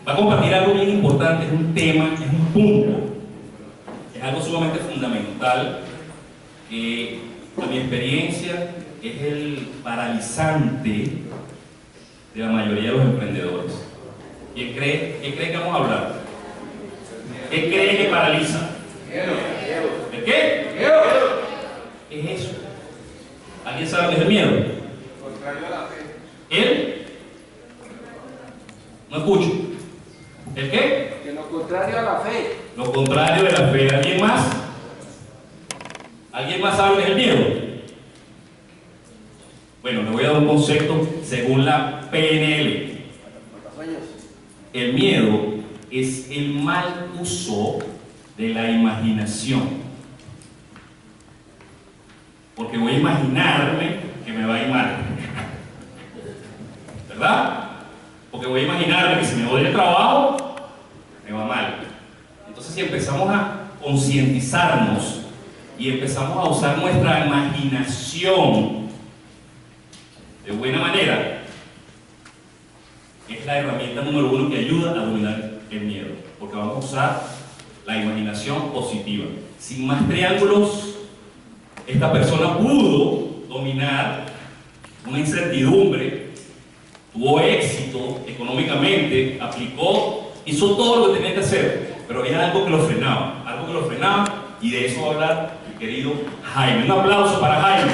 Va a compartir algo bien importante, es un tema, es un punto, es algo sumamente fundamental que a mi experiencia es el paralizante de la mayoría de los emprendedores. ¿Qué cree que vamos a hablar? ¿Qué cree que paraliza? ¿El qué? ¿Qué es eso? ¿Alguien sabe qué es el miedo? Contrario a la fe. ¿El? No escucho. ¿El qué? Que lo contrario a la fe. Lo contrario de la fe. ¿Alguien más? ¿Alguien más sabe qué es el miedo? Bueno, le voy a dar un concepto según la PNL. El miedo es el mal uso de la imaginación. Porque voy a imaginarme que me va a ir mal. ¿Verdad? Porque voy a imaginarme que si me voy del trabajo, me va mal. Entonces, si empezamos a concientizarnos y empezamos a usar nuestra imaginación de buena manera, es la herramienta número 1 que ayuda a dominar el miedo, porque vamos a usar la imaginación positiva. Sin más triángulos, esta persona pudo dominar una incertidumbre, tuvo éxito económicamente, aplicó, hizo todo lo que tenía que hacer, pero había algo que lo frenaba, y de eso va a hablar el querido Jaime. Un aplauso para Jaime.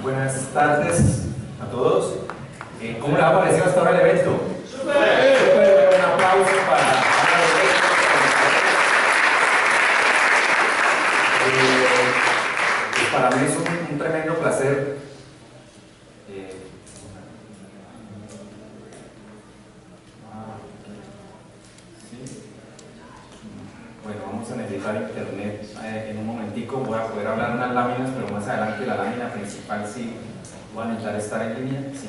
Buenas tardes a todos. ¿Cómo les ha parecido hasta ahora el evento? ¡Súper! Un aplauso para mí es un tremendo placer. Bueno, vamos a necesitar internet en un momentico. Voy a poder hablar unas láminas, pero más adelante la lámina principal sí voy a necesitar estar en línea. Sí.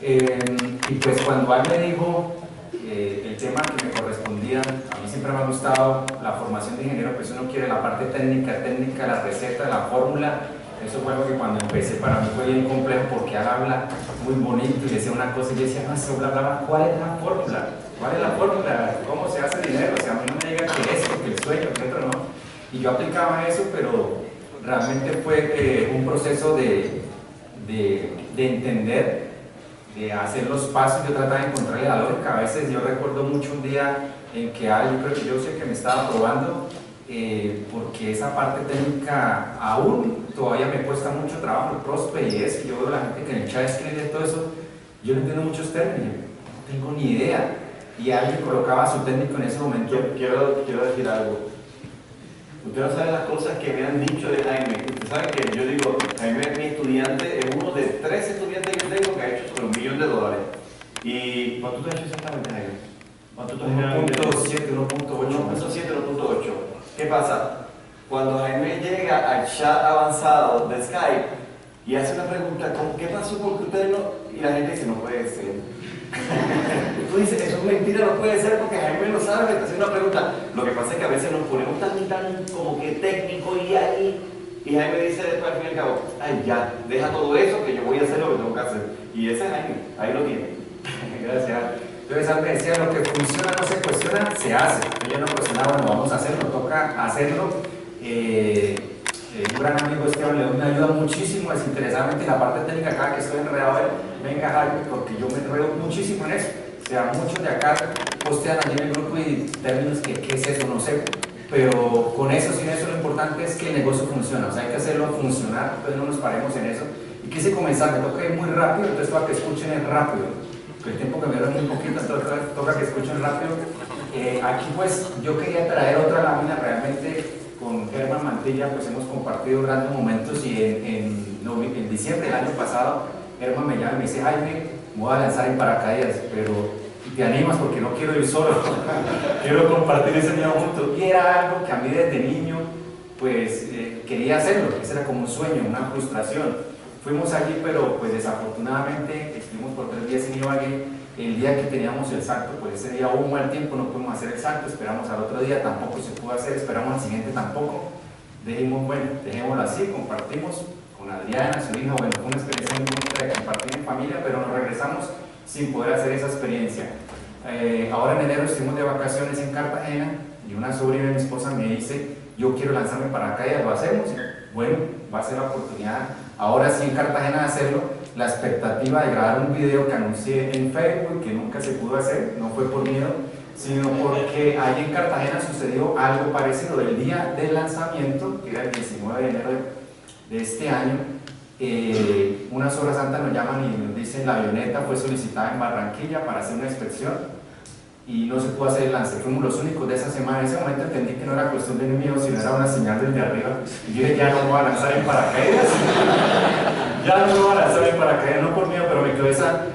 Y pues cuando él me dijo el tema que me correspondía, a mí siempre me ha gustado la formación de ingeniero, pues uno quiere la parte técnica, la receta, la fórmula. Eso fue algo que cuando empecé para mí fue bien complejo, porque él habla muy bonito y decía una cosa y yo decía, no, ese hombre hablaba, ¿cuál es la fórmula? ¿Cuál es la fórmula? ¿Cómo se hace dinero? O sea, a mí no me digan que esto, que el sueño, que otro no. Y yo aplicaba eso, pero realmente fue un proceso de entender, de hacer los pasos. Yo trataba de encontrarle la lógica. A veces yo recuerdo mucho un día en que yo sé que me estaba probando, porque esa parte técnica aún todavía me cuesta mucho trabajo, el prospe y eso. Yo veo a la gente que en el chat escribe todo eso, yo no entiendo muchos términos, no tengo ni idea. Y alguien colocaba a su técnico en ese momento. Quiero decir algo. Usted no sabe las cosas que me han dicho de Jaime. Usted sabe que yo digo, Jaime es mi estudiante, es uno de 3 estudiantes que tengo que ha hecho sobre $1 millón. ¿Y cuánto te has hecho exactamente, Jaime? ¿Cuánto te has hecho? 1.7, 1.8. 1.7, 1.8. ¿Qué pasa? Cuando Jaime llega al chat avanzado de Skype y hace una pregunta, ¿cómo qué pasó? Porque ustedes no... Y la gente dice, no puede ser. Tú dices, eso es mentira, no puede ser, porque Jaime lo sabe, me está haciendo una pregunta. Lo que pasa es que a veces nos ponemos tan como que técnico y ahí, y Jaime dice después al fin y al cabo, ay ya, deja todo eso que yo voy a hacer lo que tengo que hacer. Y ese es Jaime, ahí lo tiene. Gracias. Entonces, antes decía, lo que funciona no se cuestiona, se hace. Yo no cuestionaba, bueno, vamos a hacerlo, toca hacerlo. Un gran amigo Esteban León me ayuda muchísimo desinteresadamente en la parte técnica. Cada que estoy enredado, venga Jaime, porque yo me enredo muchísimo en eso. O sea, muchos de acá postean allí en el grupo y términos que qué es eso, no sé. Pero con eso, sin eso, lo importante es que el negocio funcione. O sea, hay que hacerlo funcionar, entonces no nos paremos en eso. Y quise comenzar, me toca ir muy rápido, entonces para que escuchen es rápido. Porque el tiempo que me dura es muy poquito, entonces toca que escuchen rápido. Aquí pues yo quería traer otra lámina. Realmente con Germán Mantilla pues hemos compartido grandes momentos, y en diciembre del año pasado Germán me llama y me dice, Jaime, me voy a lanzar en paracaídas, pero te animas porque no quiero ir solo, quiero compartir ese día juntos. Y era algo que a mí desde niño pues quería hacerlo, ese era como un sueño, una frustración. Fuimos allí, pero pues desafortunadamente estuvimos por 3 días en Ibagué el día que teníamos el salto, pues ese día hubo un mal tiempo, no pudimos hacer el salto, esperamos al otro día, tampoco se pudo hacer, esperamos al siguiente tampoco. Dijimos, bueno, dejémoslo así, compartimos con Adriana, su hija, bueno, fue una experiencia muy bonita de compartir en familia, pero nos regresamos sin poder hacer esa experiencia. Ahora en enero estuvimos de vacaciones en Cartagena y una sobrina de mi esposa me dice, yo quiero lanzarme para acá y lo hacemos. Bueno, va a ser la oportunidad ahora sí en Cartagena de hacerlo. La expectativa de grabar un video que anuncié en Facebook, que nunca se pudo hacer, no fue por miedo, sino porque allí en Cartagena sucedió algo parecido. El día del lanzamiento, que era el 19 de enero de este año, unas horas antes nos llaman y nos dicen la avioneta fue solicitada en Barranquilla para hacer una inspección y no se pudo hacer el lance. Fuimos los únicos de esa semana. En ese momento entendí que no era cuestión de enemigo, sino era una señal desde arriba. Y yo dije, ya no me voy a lanzar en paracaídas. Ya no me voy a lanzar en paracaídas, no por miedo, pero me quedó esa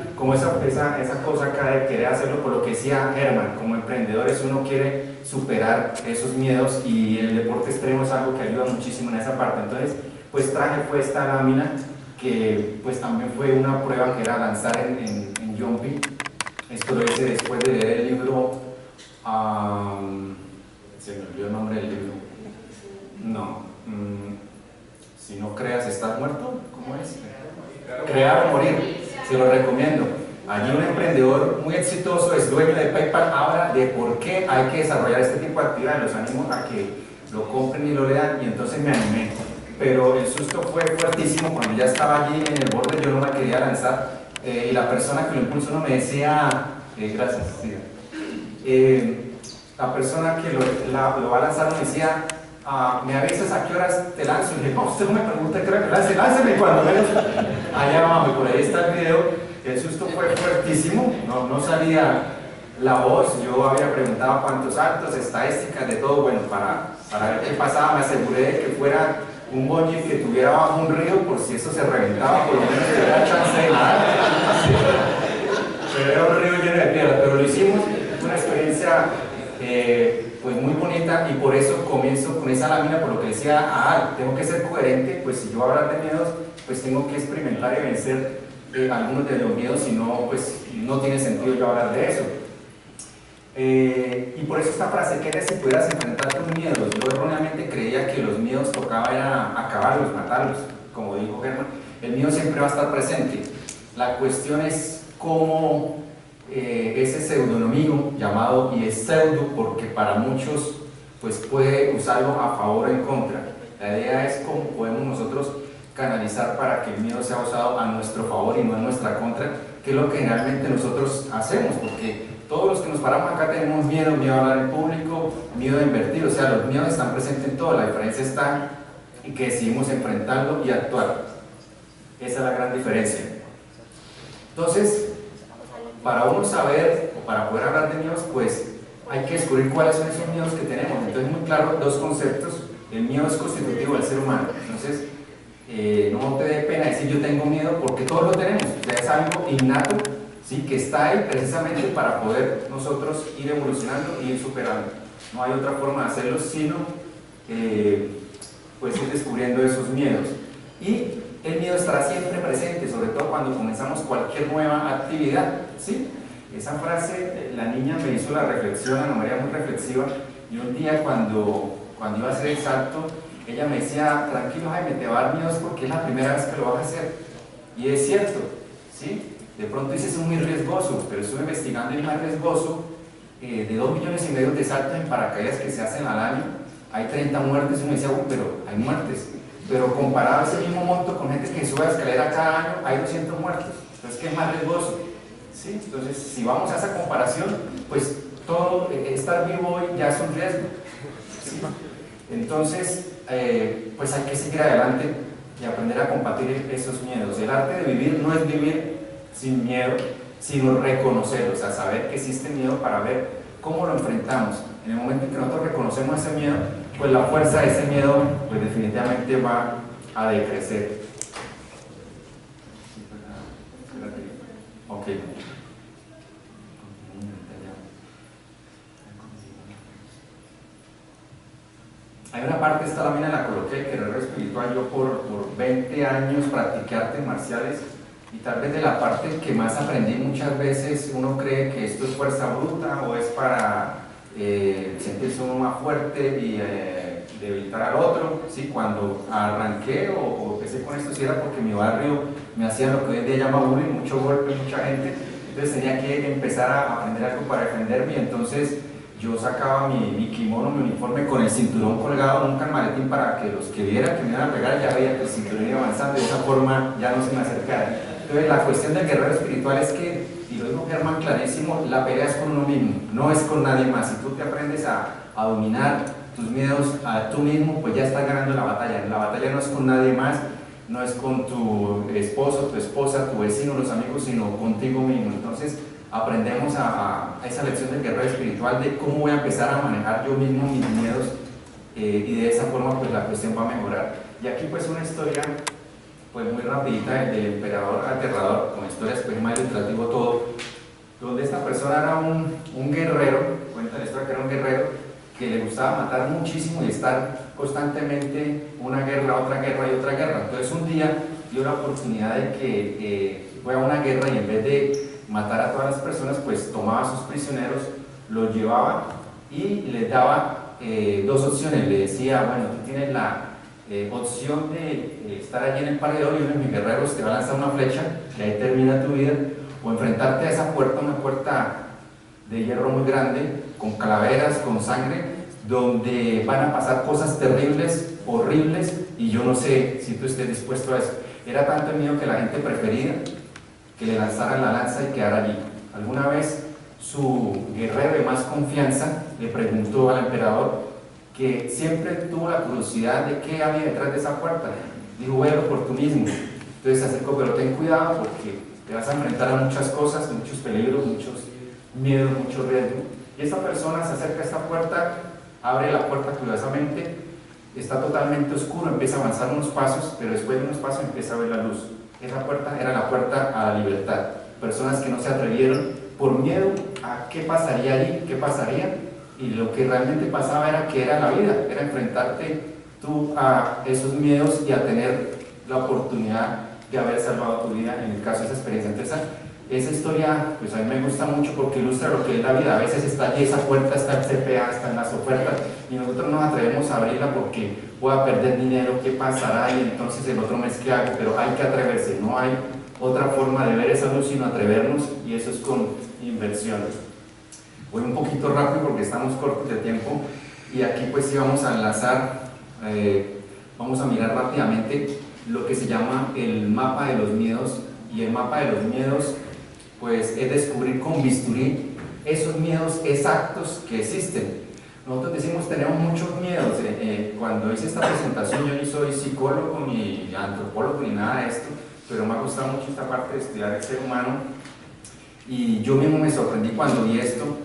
cosa acá de querer hacerlo por lo que decía Herman. Como emprendedores uno quiere superar esos miedos y el deporte extremo es algo que ayuda muchísimo en esa parte. Entonces, pues traje pues esta lámina que pues también fue una prueba que era lanzar en Jumping. Esto lo hice después de leer el libro, se me olvidó el nombre del libro. No, si no creas estás muerto, ¿cómo es? Crear o morir, se lo recomiendo. Allí un emprendedor muy exitoso, es dueño de PayPal, habla de por qué hay que desarrollar este tipo de actividades. Los animo a que lo compren y lo lean y entonces me animé. Pero el susto fue fuertísimo cuando ya estaba allí en el borde, yo no me quería lanzar. Y la persona que lo impulsó no me decía, gracias, sí. La persona que lo va a lanzar me decía, ¿me avisas a qué horas te lanzo? Y dije, no, usted no me pregunta qué hora me lance, lánceme cuando menos. Allá vamos, por ahí está el video. El susto fue fuertísimo, no salía la voz, yo había preguntado cuántos saltos, estadísticas, de todo, bueno, para ver qué pasaba, me aseguré de que fuera un bungee que tuviera bajo un río, por si eso se reventaba, por lo menos tuviera chance de nadar. Sí. Pero era un río lleno de piedras, pero lo hicimos, fue una experiencia pues muy bonita y por eso comienzo con esa lámina, por lo que decía, tengo que ser coherente, pues si yo voy a hablar de miedos, pues tengo que experimentar y vencer algunos de los miedos, si no, pues no tiene sentido yo hablar de eso. Y por eso esta frase, ¿qué eres si pudieras enfrentar tus miedos? Yo erróneamente creía que los miedos tocaba era acabarlos, matarlos, como dijo Germán. El miedo siempre va a estar presente. La cuestión es cómo ese pseudonimigo llamado, y es pseudo porque para muchos pues puede usarlo a favor o en contra. La idea es cómo podemos nosotros canalizar para que el miedo sea usado a nuestro favor y no a nuestra contra, que es lo que generalmente nosotros hacemos, porque todos los que nos paramos acá tenemos miedo a hablar en público, miedo a invertir, o sea, los miedos están presentes en todo, la diferencia está en que decidimos enfrentarlo y actuar. Esa es la gran diferencia. Entonces, para uno saber, o para poder hablar de miedos, pues hay que descubrir cuáles son esos miedos que tenemos. Entonces, muy claro, dos conceptos. El miedo es constitutivo del ser humano. Entonces, no te dé pena decir yo tengo miedo, porque todos lo tenemos. O sea, es algo innato, ¿sí? Que está ahí precisamente para poder nosotros ir evolucionando y ir superando. No hay otra forma de hacerlo sino pues ir descubriendo esos miedos. Y el miedo estará siempre presente, sobre todo cuando comenzamos cualquier nueva actividad, ¿sí? Esa frase, la niña me hizo la reflexión, Ana María, muy reflexiva, y un día cuando iba a hacer el salto, ella me decía, tranquilo Jaime, te va a dar miedo porque es la primera vez que lo vas a hacer. Y es cierto, ¿sí? De pronto dices es muy riesgoso, pero estuve investigando y es más riesgoso. De 2,5 millones de saltos en paracaídas que se hacen al año, hay 30 muertes, y uno decía, pero hay muertes. Pero comparado a ese mismo monto con gente que sube a escalera cada año, hay 200 muertos. Entonces, ¿qué es más riesgoso? ¿Sí? Entonces, si vamos a esa comparación, pues todo estar vivo hoy ya es un riesgo. ¿Sí? Entonces, pues hay que seguir adelante y aprender a combatir esos miedos. El arte de vivir no es vivir sin miedo, sino reconocerlo, o sea, saber que existe miedo para ver cómo lo enfrentamos. En el momento en que nosotros reconocemos ese miedo, pues la fuerza de ese miedo pues definitivamente va a decrecer. Ok. Hay una parte, esta lámina la coloqué, que era espiritual. Yo por 20 años practiqué artes marciales y tal vez de la parte que más aprendí muchas veces uno cree que esto es fuerza bruta o es para sentirse uno más fuerte y debilitar al otro, ¿sí? Cuando arranqué o empecé con esto, sí era porque mi barrio me hacía lo que hoy en día llama bullying, mucho golpe, mucha gente, entonces tenía que empezar a aprender algo para defenderme, entonces yo sacaba mi kimono, mi uniforme con el cinturón colgado, nunca el maletín, para que los que vieran que me iban a pegar ya veían que el cinturón iba avanzando, de esa forma ya no se me acercaran. Entonces la cuestión del guerrero espiritual es que, y lo dijo Germán clarísimo, la pelea es con uno mismo, no es con nadie más. Si tú te aprendes a dominar tus miedos a tú mismo, pues ya estás ganando la batalla. La batalla no es con nadie más, no es con tu esposo, tu esposa, tu vecino, los amigos, sino contigo mismo. Entonces aprendemos a esa lección del guerrero espiritual de cómo voy a empezar a manejar yo mismo mis miedos y de esa forma pues la cuestión va a mejorar. Y aquí pues una historia pues muy rapidita del emperador aterrador, con historias pues más ilustrativo todo, donde esta persona era un guerrero, cuenta la historia que era un guerrero que le gustaba matar muchísimo y estar constantemente una guerra, otra guerra y otra guerra. Entonces un día dio la oportunidad de que fue a una guerra y en vez de matar a todas las personas, pues tomaba a sus prisioneros, los llevaba y les daba dos opciones. Le decía, bueno, tú tienes la opción de estar allí en el paredón y uno de mis guerreros te va a lanzar una flecha y ahí termina tu vida, o enfrentarte a esa puerta, una puerta de hierro muy grande, con calaveras, con sangre, donde van a pasar cosas terribles, horribles, y yo no sé si tú estés dispuesto a eso. Era tanto el miedo que la gente prefería que le lanzaran la lanza y quedara allí. Alguna vez su guerrero de más confianza le preguntó al emperador, que siempre tuvo la curiosidad de qué había detrás de esa puerta. Dijo, véalo por tú mismo. Entonces se acercó, pero ten cuidado porque te vas a enfrentar a muchas cosas, muchos peligros, muchos miedos, muchos riesgos. Y esta persona se acerca a esta puerta, abre la puerta curiosamente, está totalmente oscuro, empieza a avanzar unos pasos, pero después de unos pasos empieza a ver la luz. Esa puerta era la puerta a la libertad. Personas que no se atrevieron por miedo a qué pasaría allí, qué pasaría, y lo que realmente pasaba era que era la vida, era enfrentarte tú a esos miedos y a tener la oportunidad de haber salvado tu vida, en el caso de esa experiencia. Entonces esa historia pues a mí me gusta mucho porque ilustra lo que es la vida. A veces está allí esa puerta, está el CPA, están las ofertas y nosotros nos atrevemos a abrirla porque voy a perder dinero, ¿qué pasará? Y entonces el otro mes ¿qué hago? Pero hay que atreverse, no hay otra forma de ver esa luz sino atrevernos, y eso es con inversiones. Voy un poquito rápido porque estamos cortos de tiempo y aquí pues sí vamos a enlazar, vamos a mirar rápidamente lo que se llama el mapa de los miedos. Y el mapa de los miedos pues es descubrir con bisturí esos miedos exactos que existen. Nosotros decimos tenemos muchos miedos. Cuando hice esta presentación yo ni soy psicólogo ni antropólogo ni nada de esto, pero me ha gustado mucho esta parte de estudiar el ser humano y yo mismo me sorprendí cuando vi esto.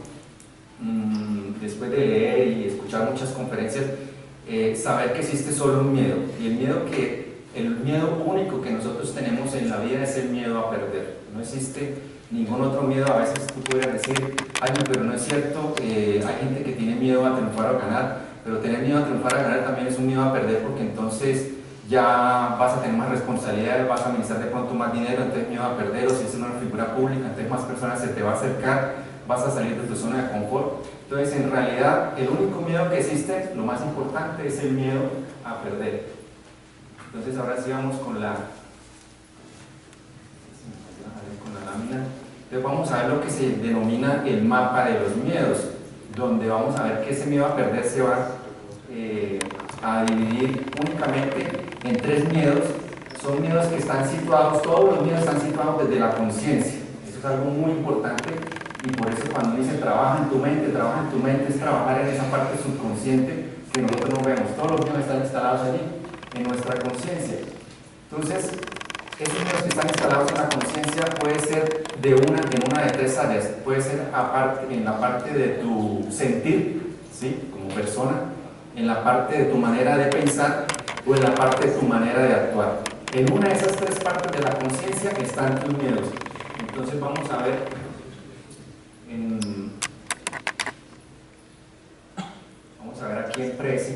Después de leer y escuchar muchas conferencias, saber que existe solo un miedo, y el miedo único que nosotros tenemos en la vida es el miedo a perder. No existe ningún otro miedo. A veces tú pudieras decir, ay, no, pero no es cierto, hay gente que tiene miedo a triunfar o a ganar, pero tener miedo a triunfar o a ganar también es un miedo a perder, porque entonces ya vas a tener más responsabilidades, vas a administrar de pronto más dinero, entonces miedo a perder, o si es una figura pública, entonces más personas se te va a acercar, vas a salir de tu zona de confort. Entonces en realidad el único miedo que existe, lo más importante, es el miedo a perder. Entonces ahora sí vamos con la lámina. Entonces vamos a ver lo que se denomina el mapa de los miedos, donde vamos a ver que ese miedo a perder se va a dividir únicamente en tres miedos. Son miedos que están situados, todos los miedos están situados desde la conciencia. Eso es algo muy importante. Y por eso cuando dice trabaja en tu mente, es trabajar en esa parte subconsciente que nosotros no vemos. Todos los miedos están instalados allí, en nuestra conciencia. Entonces, esos miedos que están instalados en la conciencia puede ser en una de tres áreas. Puede ser en la parte de tu sentir, ¿sí? Como persona, en la parte de tu manera de pensar o en la parte de tu manera de actuar. En una de esas tres partes de la conciencia están tus miedos. Entonces vamos a ver vamos a ver aquí en Prezi.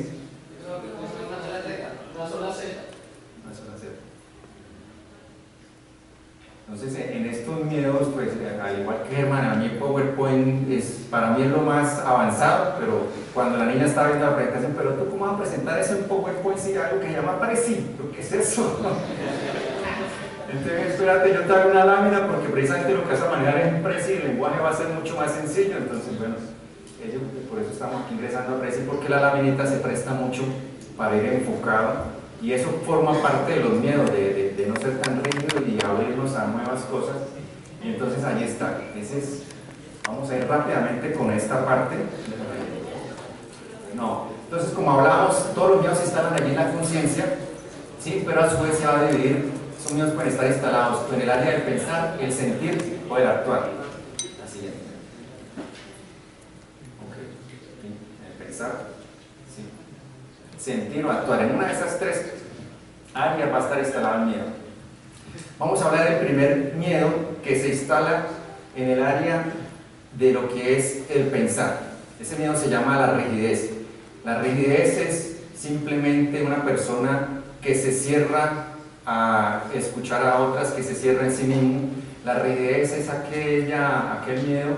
Una sola Z. al igual que Germán, a mí PowerPoint para mí es lo más avanzado, pero cuando la niña estaba viendo la presentación, pero tú cómo vas a presentar eso en PowerPoint si hay algo que se llama parecido, ¿qué es eso? Entonces, espérate, yo te hago una lámina porque precisamente lo que vas a manejar es en Prezi, el lenguaje va a ser mucho más sencillo. Entonces, bueno, por eso estamos aquí ingresando a Prezi, porque la laminita se presta mucho para ir enfocado y eso forma parte de los miedos, de no ser tan rígido y abrirnos a nuevas cosas. Y entonces ahí está. Vamos a ir rápidamente con esta parte. No, entonces como hablábamos, todos los miedos están allí en la conciencia, ¿sí? Pero a su vez se va a dividir. Esos miedos pueden estar instalados en el área del pensar, el sentir o el actuar. La siguiente. El pensar, sí. Sentir o actuar. En una de esas tres áreas va a estar instalado el miedo. Vamos a hablar del primer miedo que se instala en el área de lo que es el pensar. Ese miedo se llama la rigidez. La rigidez es simplemente una persona que se cierra a escuchar a otras, que se cierra en sí mismo. La rigidez es aquel miedo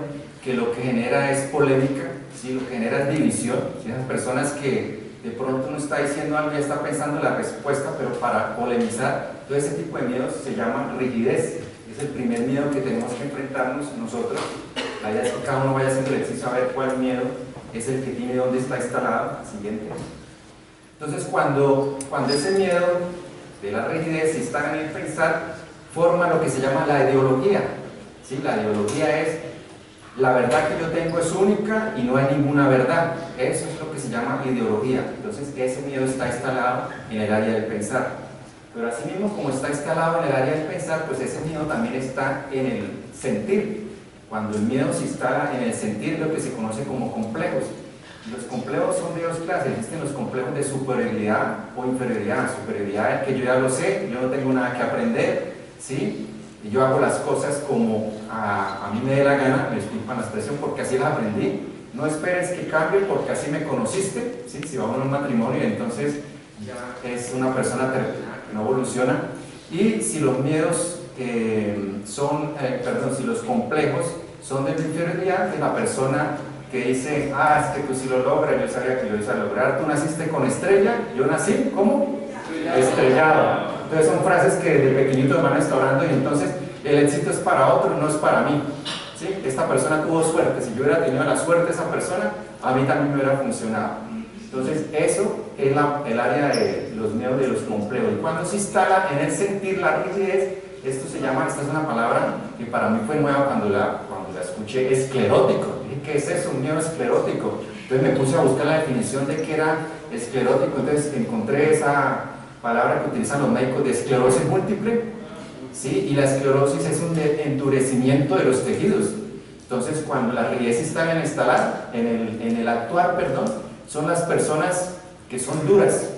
que lo que genera es polémica, ¿sí? Lo que genera es división, ¿sí? Esas personas que de pronto uno está diciendo algo y está pensando la respuesta, pero para polemizar. Todo ese tipo de miedos se llama rigidez. Es el primer miedo que tenemos que enfrentarnos nosotros. La idea es que cada uno vaya haciendo el ejercicio a ver cuál miedo es el que tiene, dónde está instalado. Siguiente. Entonces, cuando ese miedo de la rigidez se instala en el pensar, forma lo que se llama la ideología. ¿Sí? La ideología es la verdad que yo tengo es única y no hay ninguna verdad. Eso es lo que se llama ideología. Entonces, ese miedo está instalado en el área del pensar. Pero asimismo, como está instalado en el área del pensar, pues ese miedo también está en el sentir. Cuando el miedo se instala en el sentir, lo que se conoce como complejos. Los complejos son de dos clases. Existen los complejos de superioridad o inferioridad. Superioridad es que yo ya lo sé, yo no tengo nada que aprender, ¿sí? Y yo hago las cosas como a mí me dé la gana, me disculpan la expresión, porque así las aprendí. No esperes que cambie porque así me conociste, ¿sí? Si vamos a un matrimonio, entonces ya es una persona que no evoluciona. Y si los miedos si los complejos son de inferioridad, de la persona que dice, es que tú sí lo logras, yo sabía que lo ibas a lograr, tú naciste con estrella, yo nací, ¿cómo? Estrellado. Entonces son frases que desde pequeñitos van instaurando y entonces el éxito es para otro, no es para mí. ¿Sí? Esta persona tuvo suerte, si yo hubiera tenido la suerte de esa persona, a mí también me hubiera funcionado. Entonces eso es el área de los miedos de los complejos. Y cuando se instala en el sentir la rigidez, esta es una palabra que para mí fue nueva cuando la escuché, esclerótico. Dije, ¿qué es eso? Un miedo esclerótico. Entonces me puse a buscar la definición de qué era esclerótico, entonces encontré esa palabra que utilizan los médicos de esclerosis múltiple, ¿sí? Y la esclerosis es un endurecimiento de los tejidos. Entonces cuando la rigidez está en el actuar, son las personas que son duras,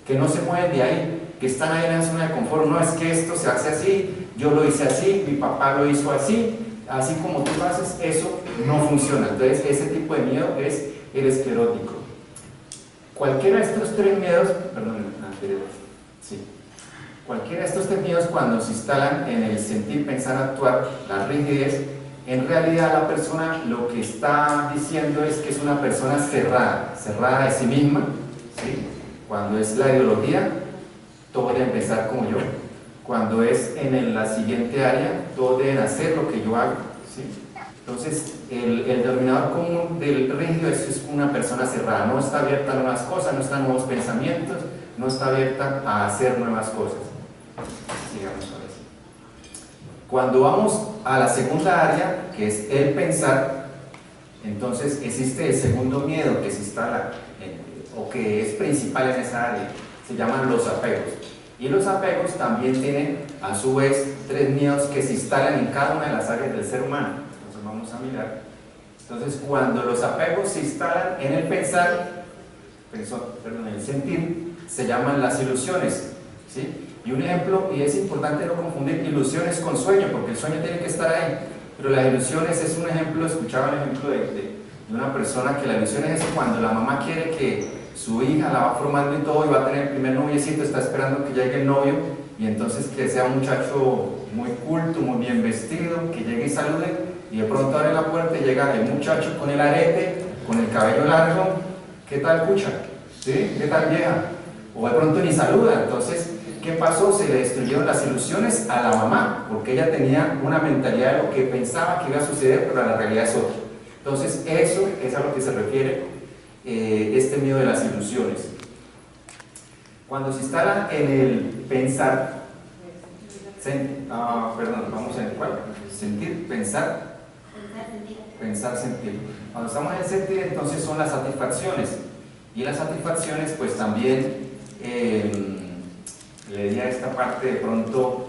que no se mueven de ahí, que están ahí en la zona de confort. No es que esto se hace así, yo lo hice así, mi papá lo hizo así como tú lo haces, eso no funciona. Entonces ese tipo de miedo es el esclerótico. Cualquiera de estos tres miedos, cualquiera de estos tres miedos cuando se instalan en el sentir, pensar, actuar, la rigidez, en realidad la persona lo que está diciendo es que es una persona cerrada de sí misma, ¿sí? Cuando es la ideología, todos deben pensar como yo. Cuando es en la siguiente área, todos deben hacer lo que yo hago, ¿sí? Entonces, el denominador común del rígido es una persona cerrada, no está abierta a nuevas cosas, no está a nuevos pensamientos, no está abierta a hacer nuevas cosas. Sigamos ahora sí. Cuando vamos a la segunda área, que es el pensar, entonces existe el segundo miedo que se instala, o que es principal en esa área, se llaman los apegos. Y los apegos también tienen, a su vez, tres miedos que se instalan en cada una de las áreas del ser humano. Entonces vamos a mirar. Entonces, cuando los apegos se instalan en el pensar, en el sentir, se llaman las ilusiones, ¿sí? Y un ejemplo, y es importante no confundir ilusiones con sueño, porque el sueño tiene que estar ahí, pero las ilusiones es un ejemplo, escuchaba el ejemplo de una persona que la ilusión es cuando la mamá quiere que su hija la va formando y todo y va a tener el primer noviecito, está esperando que llegue el novio y entonces que sea un muchacho muy culto, muy bien vestido, que llegue y salude y de pronto abre la puerta y llega el muchacho con el arete, con el cabello largo. ¿Qué tal, cucha? ¿Sí? ¿Qué tal, vieja? O de pronto ni saluda. Entonces, ¿qué pasó? Se le destruyeron las ilusiones a la mamá, porque ella tenía una mentalidad de lo que pensaba que iba a suceder, pero la realidad es otra. Entonces, eso es a lo que se refiere este miedo de las ilusiones. Cuando se instala en el pensar, vamos en el cual, sentir, pensar, sentir. Cuando estamos en el sentir, entonces son las satisfacciones. Y las satisfacciones, pues también, le diría esta parte de pronto,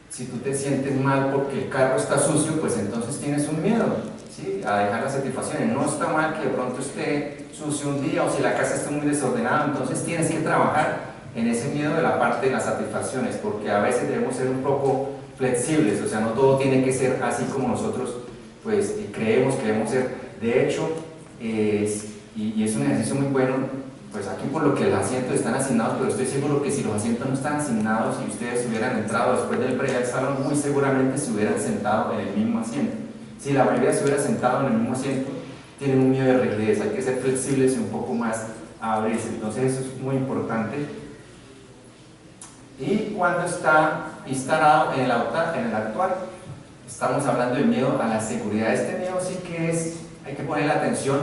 si tú te sientes mal porque el carro está sucio, pues entonces tienes un miedo, ¿sí?, a dejar las satisfacciones. No está mal que de pronto esté sucio un día, o si la casa está muy desordenada, entonces tienes que trabajar en ese miedo de la parte de las satisfacciones, porque a veces debemos ser un poco flexibles, o sea, no todo tiene que ser así como nosotros pues creemos que debemos ser. De hecho, y es un ejercicio muy bueno, pues aquí por lo que los asientos están asignados, pero estoy seguro que si los asientos no están asignados y ustedes hubieran entrado después del break al salón, muy seguramente se hubieran sentado en el mismo asiento. Si la mayoría se hubiera sentado en el mismo asiento, tienen un miedo de rigidez, hay que ser flexibles y un poco más a abrirse. Entonces eso es muy importante. Y cuando está instalado en el actuar, estamos hablando del miedo a la seguridad. Este miedo sí que hay que ponerle atención,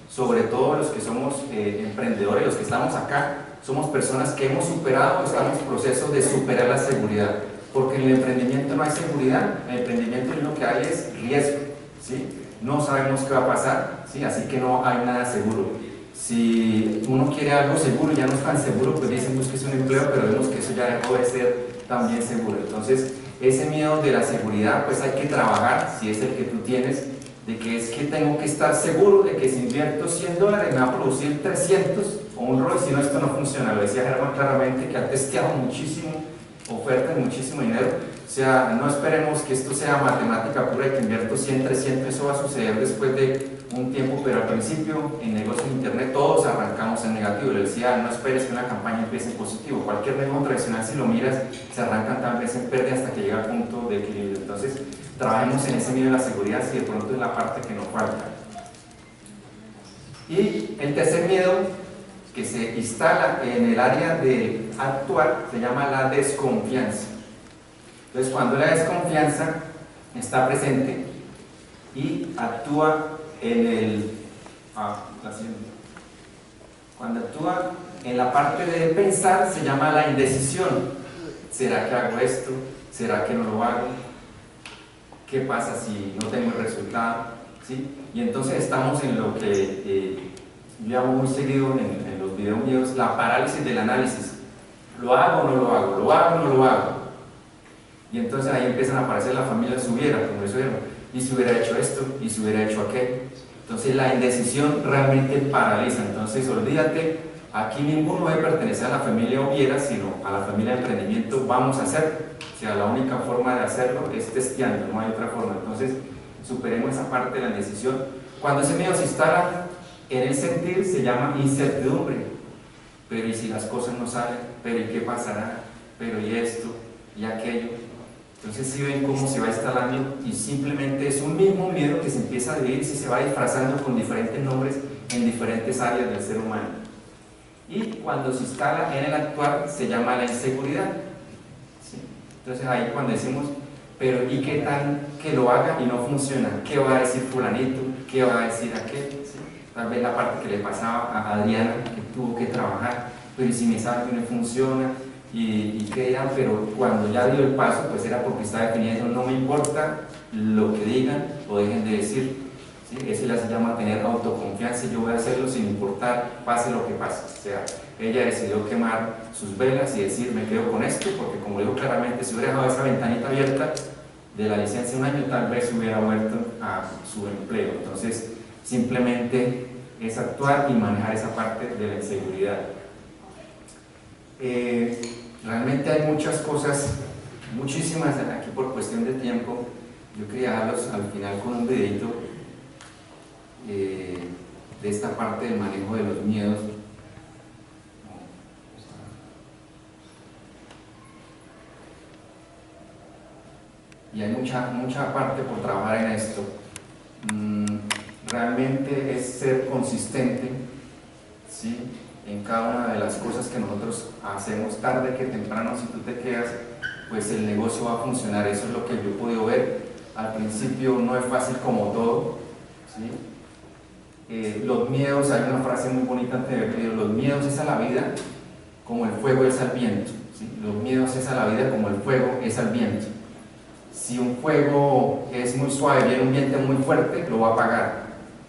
sobre todo los que somos emprendedores, los que estamos acá, somos personas que hemos superado, estamos en proceso de superar la seguridad, porque en el emprendimiento no hay seguridad, en el emprendimiento lo que hay es riesgo, ¿sí? No sabemos qué va a pasar, ¿sí? Así que no hay nada seguro. Si uno quiere algo seguro, ya no es tan seguro, pues dicen que es un empleo, pero vemos que eso ya dejó de ser también seguro. Entonces, ese miedo de la seguridad, pues hay que trabajar, si es el que tú tienes, de que es que tengo que estar seguro de que si invierto $100 me va a producir 300 o un ROI, si no esto no funciona. Lo decía Germán claramente, que ha testeado muchísimo oferta, muchísimo dinero. O sea, no esperemos que esto sea matemática pura de que invierto 100, 300, eso va a suceder después de un tiempo, pero al principio en negocios de internet todos arrancamos en negativo. Le decía, no esperes que una campaña empiece en positivo. Cualquier negocio tradicional, si lo miras, se arrancan tal vez en pérdida hasta que llega al punto de equilibrio. Entonces, trabajemos en ese miedo de la seguridad, si de pronto es la parte que nos falta. Y el tercer miedo que se instala en el área de actuar se llama la desconfianza. Entonces, cuando la desconfianza está presente y actúa cuando actúa en la parte de pensar, se llama la indecisión. ¿Será que hago esto? ¿Será que no lo hago? ¿Qué pasa si no tengo el resultado? ¿Sí? Y entonces estamos en lo que yo llamo muy seguido en los videos míos, la parálisis del análisis. ¿Lo hago o no lo hago? ¿Lo hago o no lo hago? Y entonces ahí empiezan a aparecer las familias, si hubiera, como eso era, y si hubiera hecho esto, y si hubiera hecho aquello. Entonces la indecisión realmente paraliza. Entonces olvídate, aquí ninguno debe pertenecer a la familia hubiera, sino a la familia de emprendimiento. Vamos a hacerlo. O sea, la única forma de hacerlo es testeando, no hay otra forma. Entonces superemos esa parte de la indecisión. Cuando ese miedo se instala en el sentir, se llama incertidumbre. Pero ¿y si las cosas no salen? ¿Pero y qué pasará? ¿Pero y esto? ¿Y aquello? Entonces si ven cómo se va instalando y simplemente es un mismo miedo que se empieza a dividir y se va disfrazando con diferentes nombres en diferentes áreas del ser humano. Y cuando se instala en el actuar se llama la inseguridad. ¿Sí? Entonces ahí cuando decimos, pero ¿y qué tal que lo haga y no funciona? ¿Qué va a decir fulanito? ¿Qué va a decir aquel? ¿Sí? Tal vez la parte que le pasaba a Adriana, que tuvo que trabajar, pero ¿y si me sale y no funciona? Y que dirán, pero cuando ya dio el paso, pues era porque estaba definiendo, no me importa lo que digan o dejen de decir. ¿Sí? Eso le llama tener autoconfianza, y yo voy a hacerlo sin importar, pase lo que pase. O sea, ella decidió quemar sus velas y decir, me quedo con esto, porque como digo claramente, si hubiera dejado esa ventanita abierta de la licencia un año, tal vez hubiera vuelto a su empleo. Entonces, simplemente es actuar y manejar esa parte de la inseguridad. Realmente hay muchas cosas, muchísimas aquí por cuestión de tiempo. Yo quería dejarlos al final con un videito de esta parte del manejo de los miedos. Y hay mucha parte por trabajar en esto. Realmente es ser consistente, ¿sí?, en cada una de las cosas que nosotros hacemos. Tarde que temprano, si tú te quedas, pues el negocio va a funcionar. Eso es lo que yo he podido ver. Al principio no es fácil como todo, ¿sí? Los miedos, hay una frase muy bonita antes de ver, los miedos es a la vida como el fuego es al viento, ¿sí? Los miedos es a la vida como el fuego es al viento. Si un fuego es muy suave y viene un viento muy fuerte, lo va a apagar.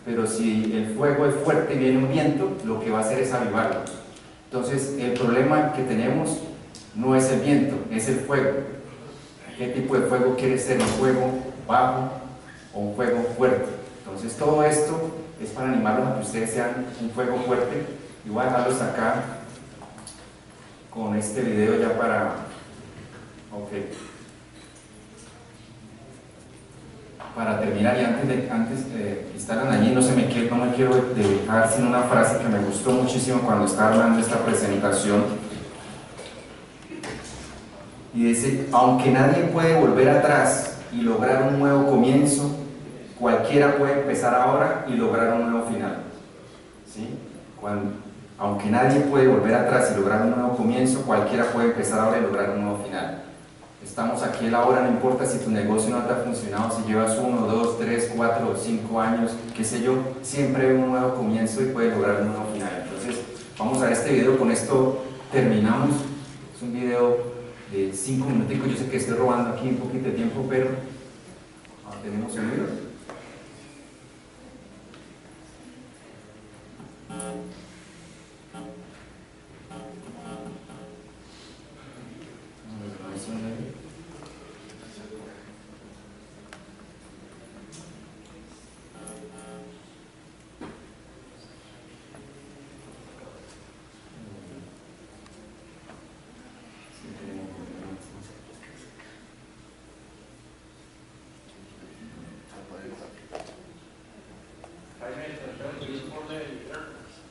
Pero si el fuego es fuerte y viene un viento, lo que va a hacer es avivarlo. Entonces, el problema que tenemos no es el viento, es el fuego. ¿Qué tipo de fuego quiere ser? ¿Un fuego bajo o un fuego fuerte? Entonces, todo esto es para animarlos a que ustedes sean un fuego fuerte. Y voy a dejarlos acá con este video ya para... Ok. Para terminar, y antes que estaban allí, no me quiero dejar sin una frase que me gustó muchísimo cuando estaba hablando de esta presentación. Y dice: aunque nadie puede volver atrás y lograr un nuevo comienzo, cualquiera puede empezar ahora y lograr un nuevo final. ¿Sí? Aunque nadie puede volver atrás y lograr un nuevo comienzo, cualquiera puede empezar ahora y lograr un nuevo final. Estamos aquí a la hora, no importa si tu negocio no te ha funcionado, si llevas 1, 2, 3, 4, 5 años, qué sé yo, siempre hay un nuevo comienzo y puedes lograr un nuevo final. Entonces, vamos a ver este video, con esto terminamos. Es un video de 5 minuticos, yo sé que estoy robando aquí un poquito de tiempo, pero tenemos el video.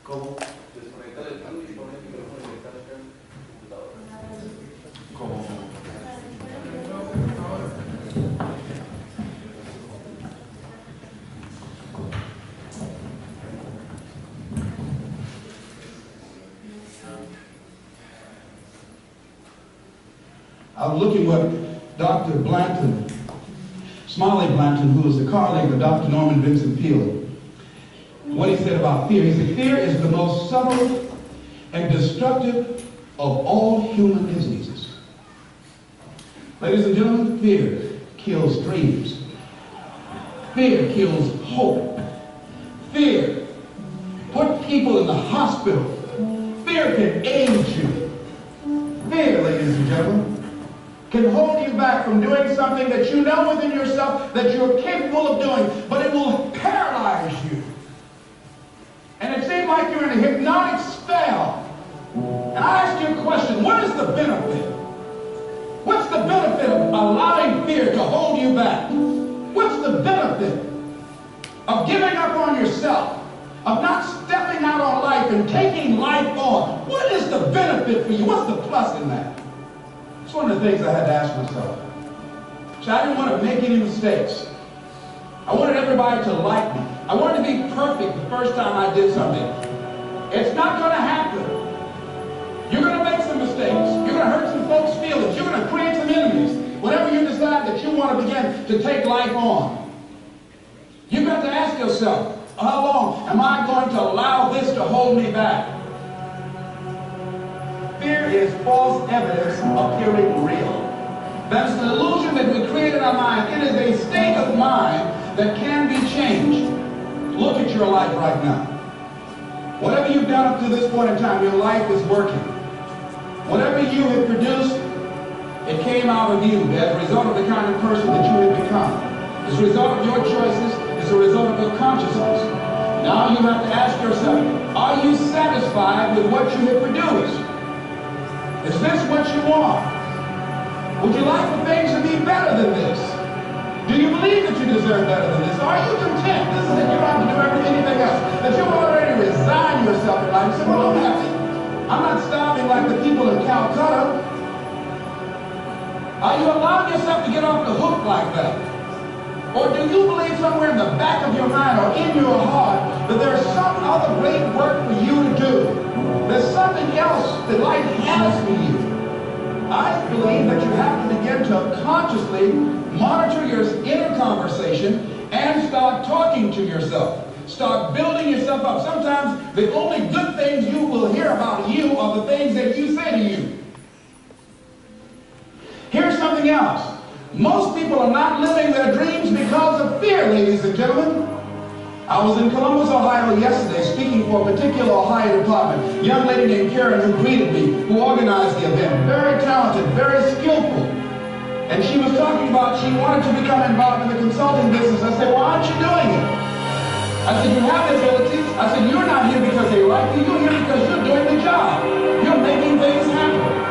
¿Cómo? Desconecta del Bluetooth y pone el micrófono directo acá en el computador. ¿Cómo? I was looking what Dr. Blanton, Smiley Blanton, who is the colleague of Dr. Norman Vincent Peale, what he said about fear. He said, fear is the most subtle and destructive of all human diseases. Ladies and gentlemen, fear kills dreams. Fear kills hope. Fear puts people in the hospital. Fear can age you. Fear, ladies and gentlemen, can hold you back from doing something that you know within yourself that you're capable of doing, but it will paralyze you. And it seems like you're in a hypnotic spell. And I ask you a question: what is the benefit? What's the benefit of allowing fear to hold you back? What's the benefit of giving up on yourself, of not stepping out on life and taking life on? What is the benefit for you? What's the plus in that? It's one of the things I had to ask myself. So I didn't want to make any mistakes. I wanted everybody to like me. I wanted to be perfect the first time I did something. It's not going to happen. You're going to make some mistakes. You're going to hurt some folks' feelings. You're going to create some enemies. Whenever you decide that you want to begin to take life on, you've got to ask yourself, how long am I going to allow this to hold me back? Fear is false evidence appearing real. That's an illusion that we create in our mind. It is a state of mind that can be changed. Look at your life right now. Whatever you've done up to this point in time, your life is working. Whatever you have produced, it came out of you as a result of the kind of person that you have become. It's a result of your choices. It's a result of your consciousness. Now you have to ask yourself, are you satisfied with what you have produced? Is this what you want? Would you like for things to be better than this? Do you believe that you deserve better than this? Are you content? This is that you don't have to do anything else. That you've already resigned yourself in life. You say, well, I'm happy. I'm not starving like the people in Calcutta. Are you allowing yourself to get off the hook like that? Or do you believe somewhere in the back of your mind or in your heart that there's some other great work for you to do? There's something else that life has for you. I believe that you have to begin to consciously monitor your inner conversation and start talking to yourself. Start building yourself up. Sometimes the only good things you will hear about you are the things that you say to you. Here's something else. Most people are not living their dreams because of fear, ladies and gentlemen. I was in Columbus, Ohio yesterday speaking for a particular Ohio department. A young lady named Karen who greeted me, who organized the event. Very talented, very skillful. And she was talking about she wanted to become involved in the consulting business. I said, well, aren't you doing it? I said, you have the abilities. I said, you're not here because they like you. You're here because you're doing the job. You're making things happen.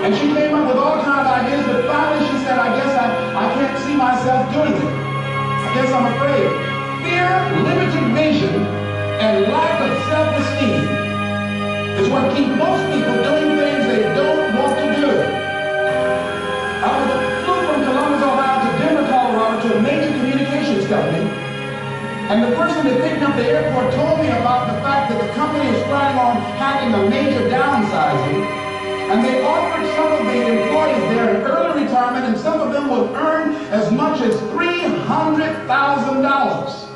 And she came up with all kinds of ideas, but finally she said, I guess I can't see myself doing it. I guess I'm afraid. Fear, limited vision, and lack of self-esteem is what keeps most people doing things they don't want to do. I flew from Columbus, Ohio to Denver, Colorado to a major communications company, and the person that picked me up at the airport told me about the fact that the company is planning on having a major downsizing, and they offered some of the employees there an early retirement, and some of them would earn as much as $300,000.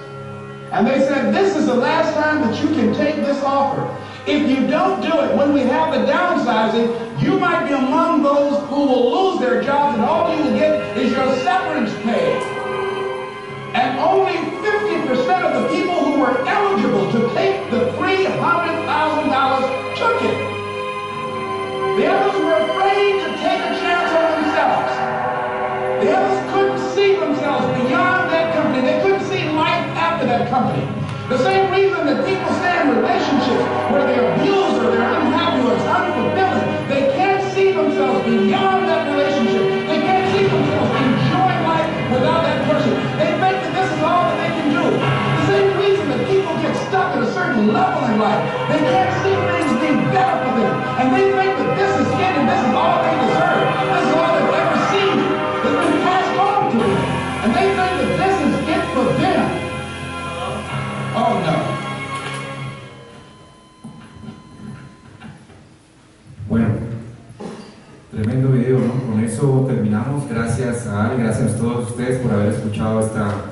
And they said, this is the last time that you can take this offer. If you don't do it when we have the downsizing, you might be among those who will lose their jobs, and all you will get is your severance pay. And only 50% of the people who were eligible to take the $300,000 took it. The others were afraid to take a chance on themselves. The others couldn't see themselves beyond that company. They couldn't see life after that company. The same reason that people stay in relationships where they're abused or they're unhappy or it's unfulfilling. They can't see themselves beyond that relationship. They can't see themselves enjoying life without that person. They think that this is all that they can do. The same reason that people get stuck at a certain level in life. They can't see things being better for them. And they think that this is it and this is all they deserve. This is all they've ever seen. It's been passed on to them. And they think that this is it for them. Oh no. Bueno, tremendo video, ¿no? Con eso terminamos. Gracias a Ale, gracias a todos ustedes por haber escuchado esta